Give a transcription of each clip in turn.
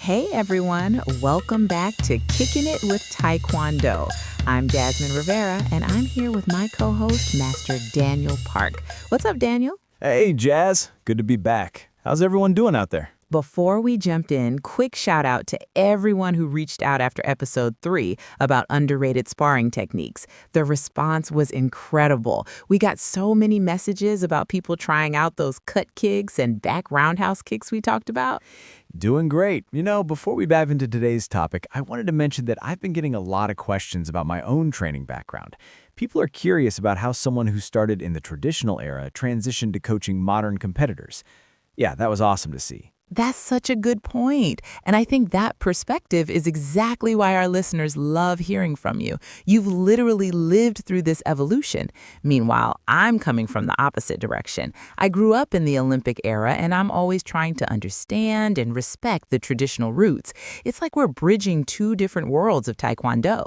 Hey everyone, welcome back to Kicking It with Taekwondo. I'm Jasmine Rivera, and I'm here with my co-host, Master Daniel Park. What's up, Daniel? Hey, Jazz. Good to be back. How's everyone doing out there? Before we jumped in, quick shout out to everyone who reached out after episode 3 about underrated sparring techniques. The response was incredible. We got so many messages about people trying out those cut kicks and back roundhouse kicks we talked about. Doing great. Before we dive into today's topic, I wanted to mention that I've been getting a lot of questions about my own training background. People are curious about how someone who started in the traditional era transitioned to coaching modern competitors. Yeah, that was awesome to see. That's such a good point. And I think that perspective is exactly why our listeners love hearing from you. You've literally lived through this evolution. Meanwhile, I'm coming from the opposite direction. I grew up in the Olympic era, and I'm always trying to understand and respect the traditional roots. It's like we're bridging two different worlds of Taekwondo.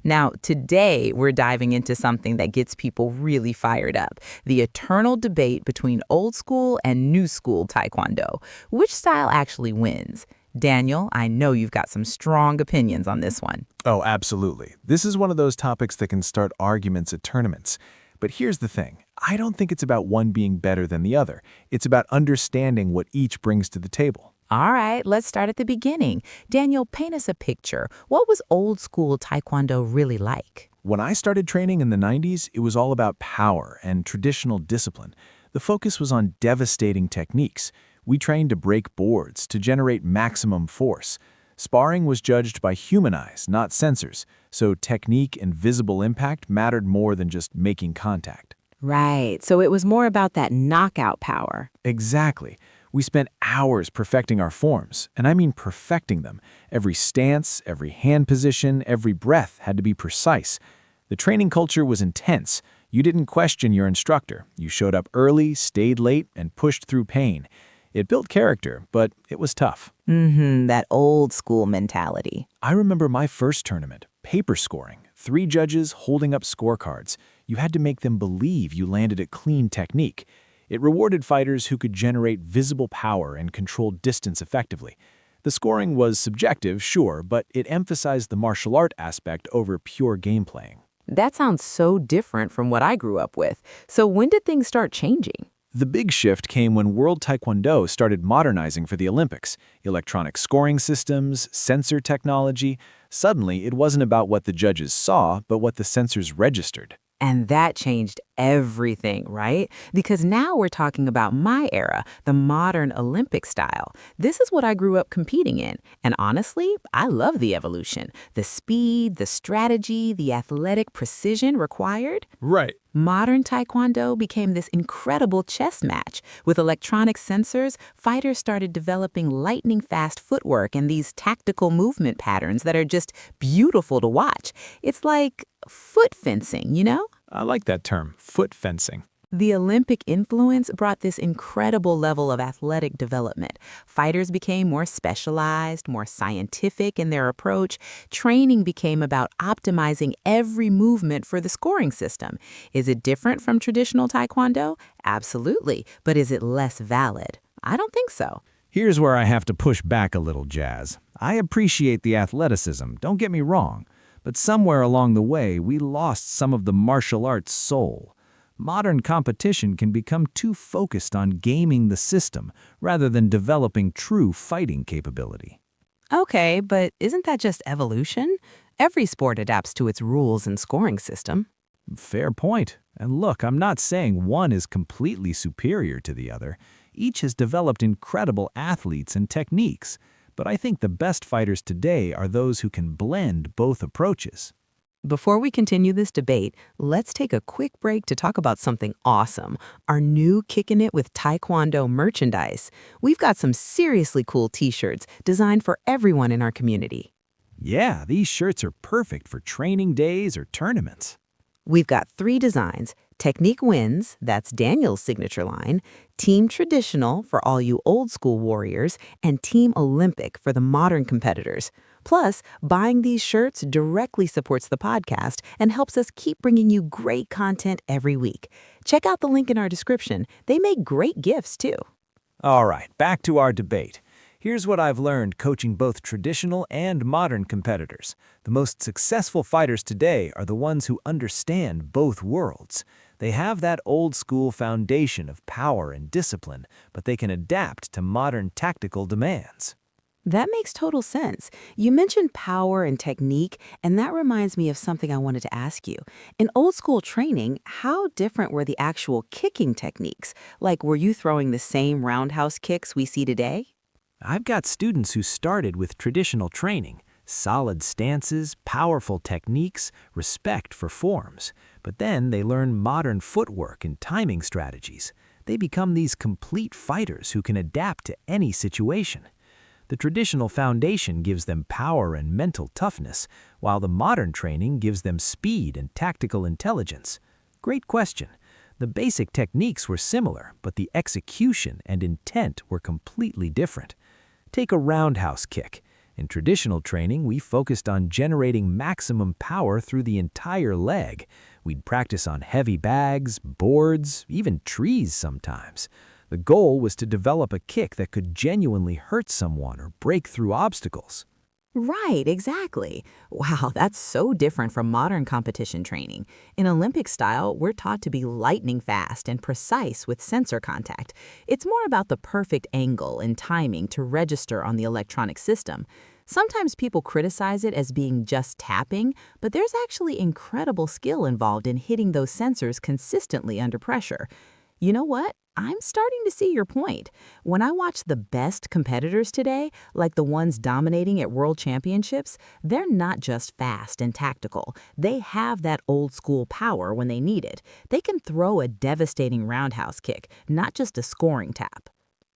Now, today, we're diving into something that gets people really fired up, the eternal debate between old school and new school Taekwondo. Which style actually wins? Daniel, I know you've got some strong opinions on this one. Oh, absolutely. This is one of those topics that can start arguments at tournaments. But here's the thing. I don't think it's about one being better than the other. It's about understanding what each brings to the table. All right, let's start at the beginning. Daniel, paint us a picture. What was old school Taekwondo really like? When I started training in the 90s, it was all about power and traditional discipline. The focus was on devastating techniques. We trained to break boards, to generate maximum force. Sparring was judged by human eyes, not sensors, so technique and visible impact mattered more than just making contact. Right, so it was more about that knockout power. Exactly. We spent hours perfecting our forms, and I mean perfecting them. Every stance, every hand position, every breath had to be precise. The training culture was intense. You didn't question your instructor. You showed up early, stayed late, and pushed through pain. It built character, but it was tough. That old school mentality. I remember my first tournament, paper scoring, 3 judges holding up scorecards. You had to make them believe you landed a clean technique. It rewarded fighters who could generate visible power and control distance effectively. The scoring was subjective, sure, but it emphasized the martial art aspect over pure game playing. That sounds so different from what I grew up with. So when did things start changing? The big shift came when World Taekwondo started modernizing for the Olympics. Electronic scoring systems, sensor technology. Suddenly, it wasn't about what the judges saw, but what the sensors registered. And that changed everything, right? Because now we're talking about my era, the modern Olympic style. This is what I grew up competing in. And honestly, I love the evolution. The speed, the strategy, the athletic precision required. Right. Modern Taekwondo became this incredible chess match. With electronic sensors, fighters started developing lightning-fast footwork and these tactical movement patterns that are just beautiful to watch. It's like foot fencing, you know? I like that term, foot fencing. The Olympic influence brought this incredible level of athletic development. Fighters became more specialized, more scientific in their approach. Training became about optimizing every movement for the scoring system. Is it different from traditional Taekwondo? Absolutely. But is it less valid? I don't think so. Here's where I have to push back a little, Jazz. I appreciate the athleticism, don't get me wrong. But somewhere along the way, we lost some of the martial arts soul. Modern competition can become too focused on gaming the system rather than developing true fighting capability. Okay, but isn't that just evolution? Every sport adapts to its rules and scoring system. Fair point. And look, I'm not saying one is completely superior to the other. Each has developed incredible athletes and techniques. But I think the best fighters today are those who can blend both approaches. Before we continue this debate, let's take a quick break to talk about something awesome, our new Kickin' It with Taekwondo merchandise. We've got some seriously cool t-shirts designed for everyone in our community. Yeah, these shirts are perfect for training days or tournaments. We've got 3 designs: Technique Wins, that's Daniel's signature line, Team Traditional for all you old school warriors, and Team Olympic for the modern competitors. Plus, buying these shirts directly supports the podcast and helps us keep bringing you great content every week. Check out the link in our description. They make great gifts, too. All right, back to our debate. Here's what I've learned coaching both traditional and modern competitors. The most successful fighters today are the ones who understand both worlds. They have that old-school foundation of power and discipline, but they can adapt to modern tactical demands. That makes total sense. You mentioned power and technique, and that reminds me of something I wanted to ask you. In old school training, how different were the actual kicking techniques? Like, were you throwing the same roundhouse kicks we see today? I've got students who started with traditional training, solid stances, powerful techniques, respect for forms. But then they learn modern footwork and timing strategies. They become these complete fighters who can adapt to any situation. The traditional foundation gives them power and mental toughness, while the modern training gives them speed and tactical intelligence. Great question. The basic techniques were similar, but the execution and intent were completely different. Take a roundhouse kick. In traditional training, we focused on generating maximum power through the entire leg. We'd practice on heavy bags, boards, even trees sometimes. The goal was to develop a kick that could genuinely hurt someone or break through obstacles. Right, exactly. Wow, that's so different from modern competition training. In Olympic style, we're taught to be lightning fast and precise with sensor contact. It's more about the perfect angle and timing to register on the electronic system. Sometimes people criticize it as being just tapping, but there's actually incredible skill involved in hitting those sensors consistently under pressure. You know what? I'm starting to see your point. When I watch the best competitors today, like the ones dominating at World Championships, they're not just fast and tactical. They have that old school power when they need it. They can throw a devastating roundhouse kick, not just a scoring tap.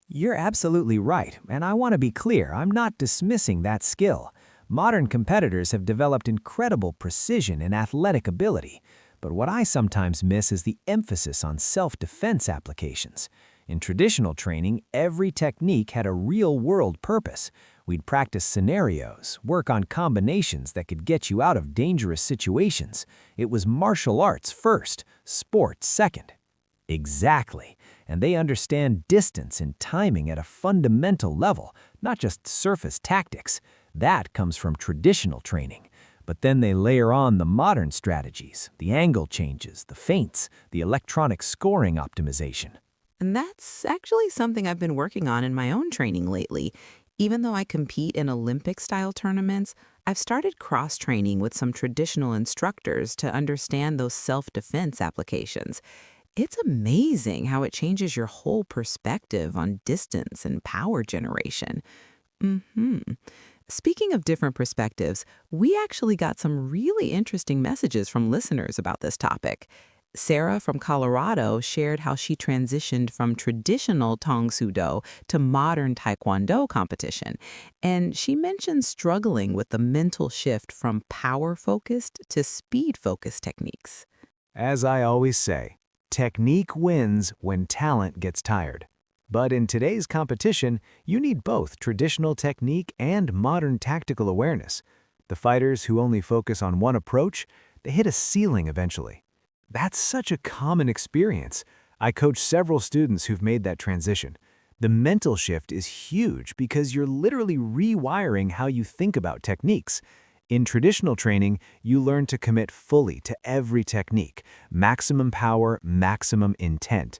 You're absolutely right, and I want to be clear, I'm not dismissing that skill. Modern competitors have developed incredible precision and athletic ability. But what I sometimes miss is the emphasis on self-defense applications. In traditional training, every technique had a real-world purpose. We'd practice scenarios, work on combinations that could get you out of dangerous situations. It was martial arts first, sport second. Exactly. And they understand distance and timing at a fundamental level, not just surface tactics. That comes from traditional training. But then they layer on the modern strategies, the angle changes, the feints, the electronic scoring optimization. And that's actually something I've been working on in my own training lately. Even though I compete in Olympic-style tournaments, I've started cross-training with some traditional instructors to understand those self-defense applications. It's amazing how it changes your whole perspective on distance and power generation. Speaking of different perspectives, we actually got some really interesting messages from listeners about this topic. Sarah from Colorado shared how she transitioned from traditional Tong Soo Do to modern Taekwondo competition. And she mentioned struggling with the mental shift from power-focused to speed-focused techniques. As I always say, technique wins when talent gets tired. But in today's competition, you need both traditional technique and modern tactical awareness. The fighters who only focus on one approach, they hit a ceiling eventually. That's such a common experience. I coach several students who've made that transition. The mental shift is huge because you're literally rewiring how you think about techniques. In traditional training, you learn to commit fully to every technique, maximum power, maximum intent.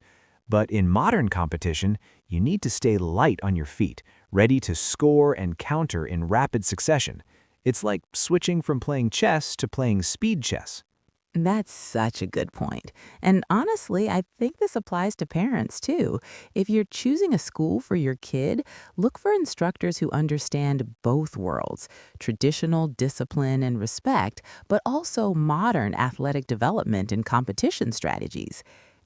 But in modern competition, you need to stay light on your feet, ready to score and counter in rapid succession. It's like switching from playing chess to playing speed chess. That's such a good point. And honestly, I think this applies to parents too. If you're choosing a school for your kid, look for instructors who understand both worlds, traditional discipline and respect, but also modern athletic development and competition strategies.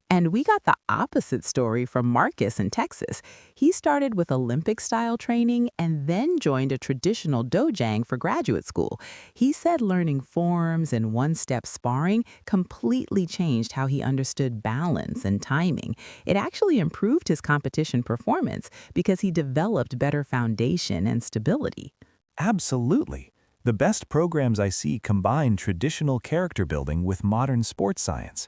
And we got the opposite story from Marcus in Texas. He started with Olympic-style training and then joined a traditional dojang for graduate school. He said learning forms and one-step sparring completely changed how he understood balance and timing. It actually improved his competition performance because he developed better foundation and stability. Absolutely. The best programs I see combine traditional character building with modern sports science.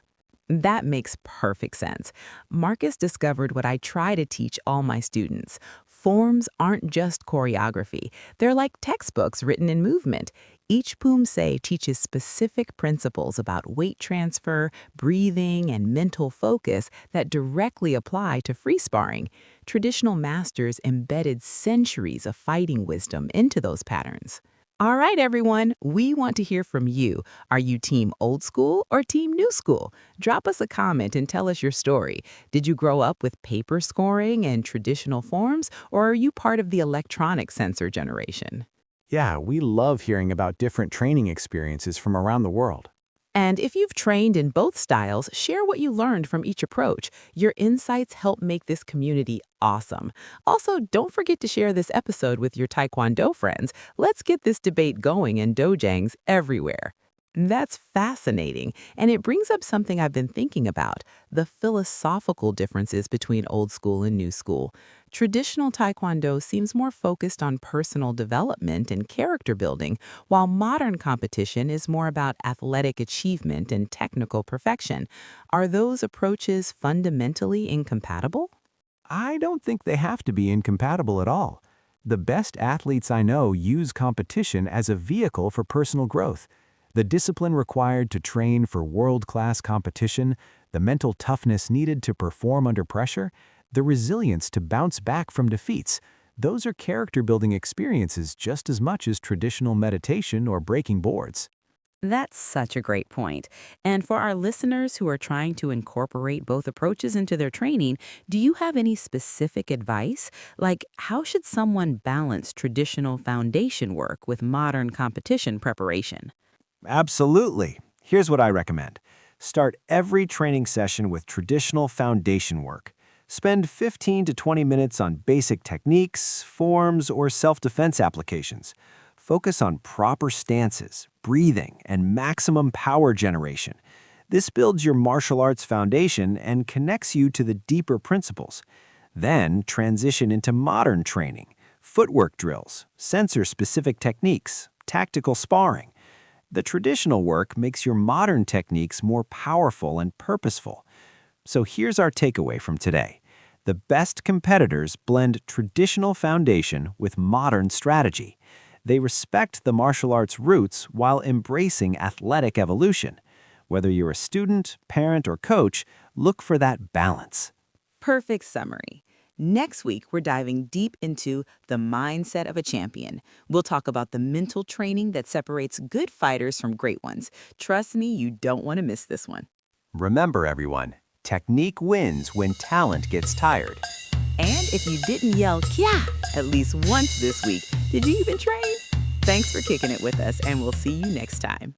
That makes perfect sense. Marcus discovered what I try to teach all my students: Forms aren't just choreography. They're like textbooks written in movement. Each poomsae teaches specific principles about weight transfer, breathing, and mental focus that directly apply to free sparring. Traditional masters embedded centuries of fighting wisdom into those patterns. All right, everyone, we want to hear from you. Are you team old school or team new school? Drop us a comment and tell us your story. Did you grow up with paper scoring and traditional forms, or are you part of the electronic sensor generation? Yeah, we love hearing about different training experiences from around the world. And if you've trained in both styles, share what you learned from each approach. Your insights help make this community awesome. Also, don't forget to share this episode with your Taekwondo friends. Let's get this debate going in dojangs everywhere. That's fascinating, and it brings up something I've been thinking about, the philosophical differences between old school and new school. Traditional Taekwondo seems more focused on personal development and character building, while modern competition is more about athletic achievement and technical perfection. Are those approaches fundamentally incompatible? I don't think they have to be incompatible at all. The best athletes I know use competition as a vehicle for personal growth. The discipline required to train for world-class competition, the mental toughness needed to perform under pressure, the resilience to bounce back from defeats, those are character-building experiences just as much as traditional meditation or breaking boards. That's such a great point. And for our listeners who are trying to incorporate both approaches into their training, do you have any specific advice? Like, how should someone balance traditional foundation work with modern competition preparation? Absolutely. Here's what I recommend. Start every training session with traditional foundation work. Spend 15 to 20 minutes on basic techniques, forms, or self-defense applications. Focus on proper stances, breathing, and maximum power generation. This builds your martial arts foundation and connects you to the deeper principles. Then transition into modern training, footwork drills, sensor-specific techniques, tactical sparring. The traditional work makes your modern techniques more powerful and purposeful. So here's our takeaway from today. The best competitors blend traditional foundation with modern strategy. They respect the martial arts roots while embracing athletic evolution. Whether you're a student, parent, or coach, look for that balance. Perfect summary. Next week, we're diving deep into the mindset of a champion. We'll talk about the mental training that separates good fighters from great ones. Trust me, you don't want to miss this one. Remember, everyone, technique wins when talent gets tired. And if you didn't yell "Kya" at least once this week, did you even train? Thanks for kicking it with us, and we'll see you next time.